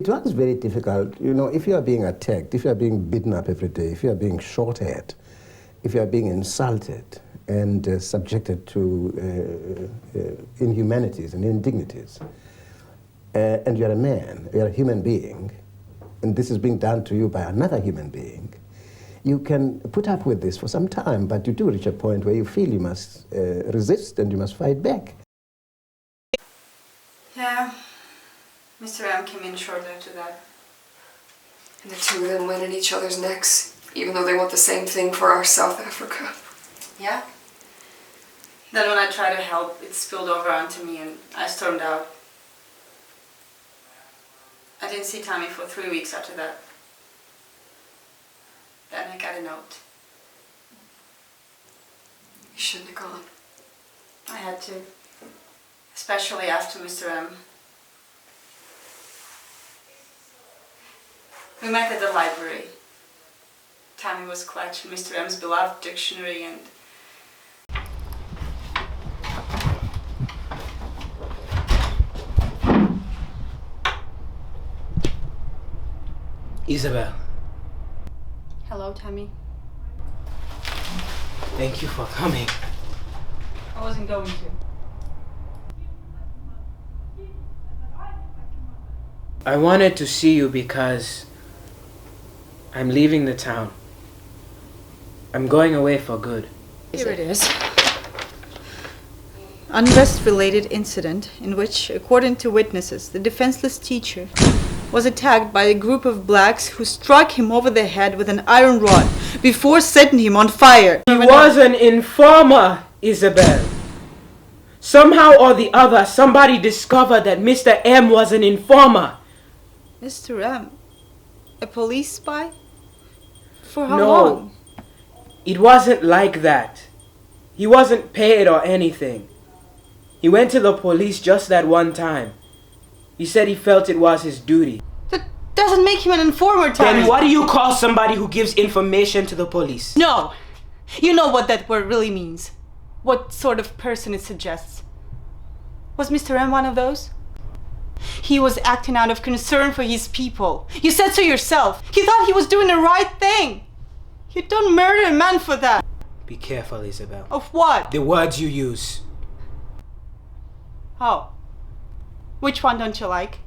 It was very difficult. You know, if you are being attacked, if you are being beaten up every day, if you are being shot at, if you are being insulted and subjected to inhumanities and indignities, and you're a man, you're a human being, and this is being done to you by another human being, you can put up with this for some time, but you do reach a point where you feel you must resist and you must fight back. Yeah, Mr. M came in shortly after that. And the two of them went at each other's necks, even though they want the same thing for our South Africa. Yeah. Then when I tried to help, it spilled over onto me and I stormed out. I didn't see Tommy for 3 weeks after that. Then I got a note. You shouldn't have gone. I had to. Especially after Mr. M. We met at the library. Tommy was clutching Mr. M's beloved dictionary and... Isabel. Hello, Tommy. Thank you for coming. I wasn't going to. I wanted to see you because I'm leaving the town. I'm going away for good. Here it is. Unrest-related incident in which, according to witnesses, the defenseless teacher was attacked by a group of blacks who struck him over the head with an iron rod before setting him on fire. He was an informer, Isabel. Somehow or the other, somebody discovered that Mr. M was an informer. Mr. M? A police spy? For how No, long? it wasn't like that. He wasn't paid or anything. He went to the police just that one time. He said he felt it was his duty. That doesn't make him an informer, Tommy. Then what do you call somebody who gives information to the police? No! You know what that word really means. What sort of person it suggests. Was Mr. M one of those? He was acting out of concern for his people. You said so yourself. He thought he was doing the right thing. You don't murder a man for that. Be careful, Isabel. Of what? The words you use. Oh. Which one don't you like?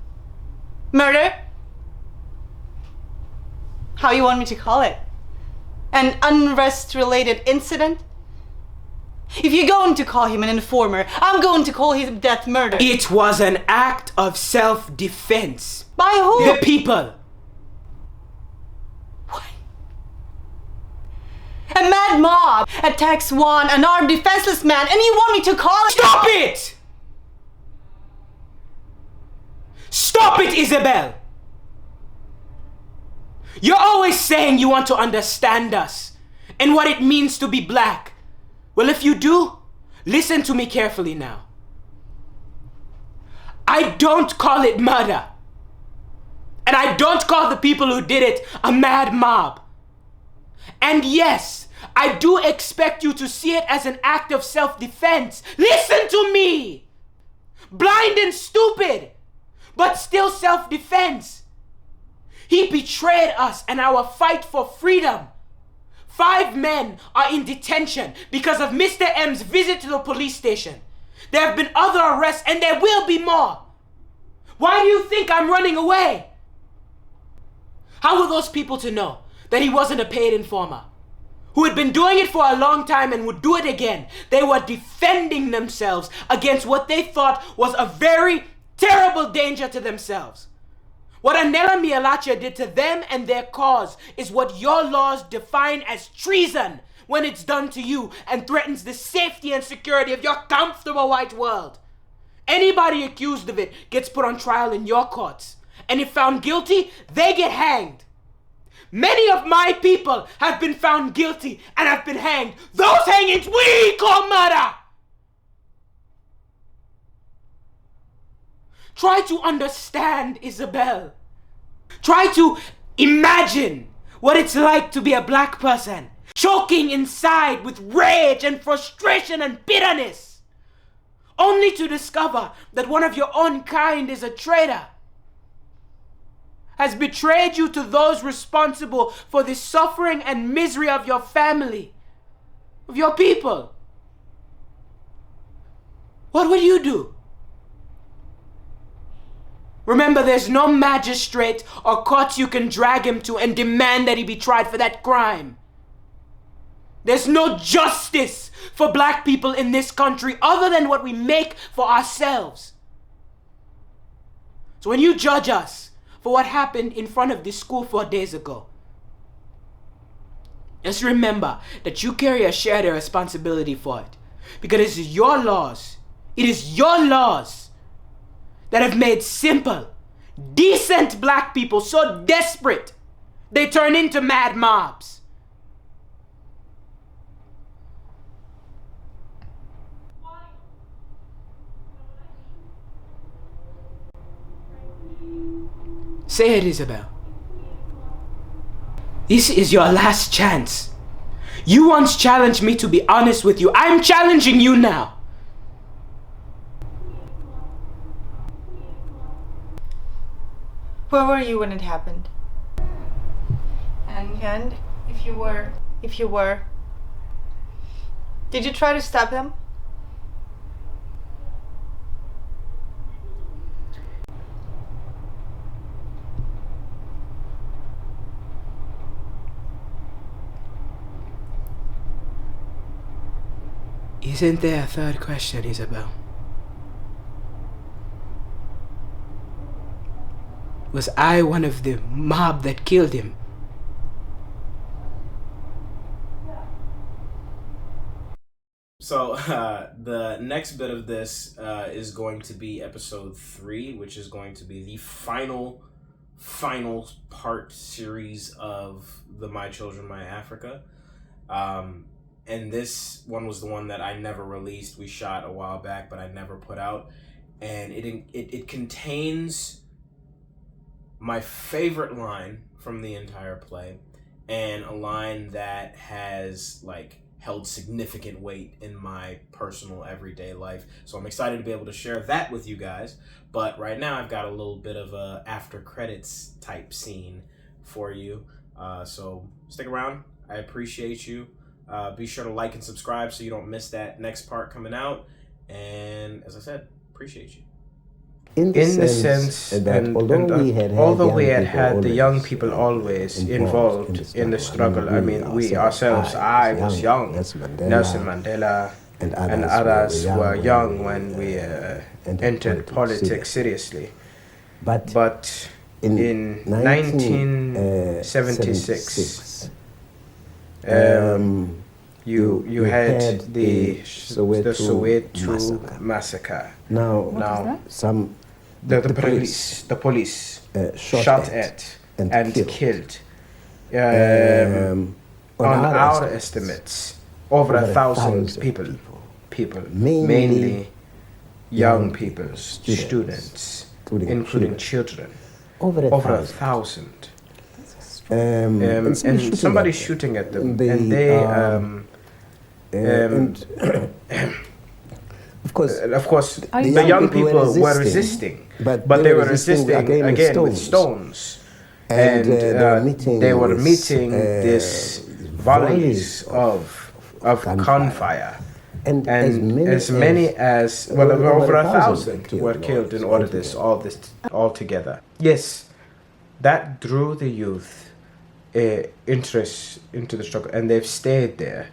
Murder? How you want me to call it? An unrest-related incident? If you're going to call him an informer, I'm going to call him death murder. It was an act of self-defense. By who? The people. What? A mad mob attacks one unarmed defenseless man and you want me to call it— Stop it! Stop it, Isabel! You're always saying you want to understand us and what it means to be black. Well, if you do, listen to me carefully now. I don't call it murder. And I don't call the people who did it a mad mob. And yes, I do expect you to see it as an act of self-defense. Listen to me! Blind and stupid, but still self-defense. He betrayed us and our fight for freedom. 5 men are in detention because of Mr. M's visit to the police station. There have been other arrests and there will be more. Why do you think I'm running away? How were those people to know that he wasn't a paid informer? Who had been doing it for a long time and would do it again. They were defending themselves against what they thought was a very terrible danger to themselves. What Anela Mialacha did to them and their cause is what your laws define as treason when it's done to you and threatens the safety and security of your comfortable white world. Anybody accused of it gets put on trial in your courts, and if found guilty, they get hanged. Many of my people have been found guilty and have been hanged. Those hangings we call murder. Try to understand, Isabel. Try to imagine what it's like to be a black person, choking inside with rage and frustration and bitterness, only to discover that one of your own kind is a traitor. has betrayed you to those responsible for the suffering and misery of your family, of your people, what would you do? Remember, there's no magistrate or court you can drag him to and demand that he be tried for that crime. There's no justice for black people in this country other than what we make for ourselves. So when you judge us for what happened in front of this school 4 days ago, just remember that you carry a shared responsibility for it. Because it is your laws that have made simple, decent black people so desperate they turn into mad mobs. Say it, Isabel. This is your last chance. You once challenged me to be honest with you. I'm challenging you now. Where were you when it happened? And if you were, did you try to stop them? Isn't there a third question, Isabel? Was I one of the mob that killed him? So the next bit of this is going to be episode 3, which is going to be the final part series of the My Children, My Africa. And this one was the one that I never released. We shot a while back, but I never put out. And it contains my favorite line from the entire play, and a line that has held significant weight in my personal everyday life. So I'm excited to be able to share that with you guys. But right now I've got a little bit of a after credits type scene for you. So stick around. I appreciate you. Be sure to like and subscribe so you don't miss that next part coming out. And as I said, appreciate you. In the sense that although we had the young people always involved in the struggle, I mean, we ourselves, I was young, Nelson Mandela and others were young when we entered politics seriously. But in 1976, you had the Soweto massacre. Now the police shot at and killed. On our estimates, over 1,000 people, mainly young people, students, including children, over 1,000. And somebody's shooting at them, and they of course the young people were resisting, but they were resisting again with stones, and they were meeting this volleys of gunfire, and as many as over 1,000 were killed in all this together. Yes, that drew the youth interest into the struggle, and they've stayed there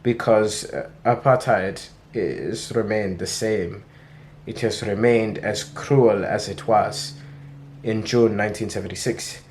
because apartheid is remained the same. It has remained as cruel as it was in June 1976.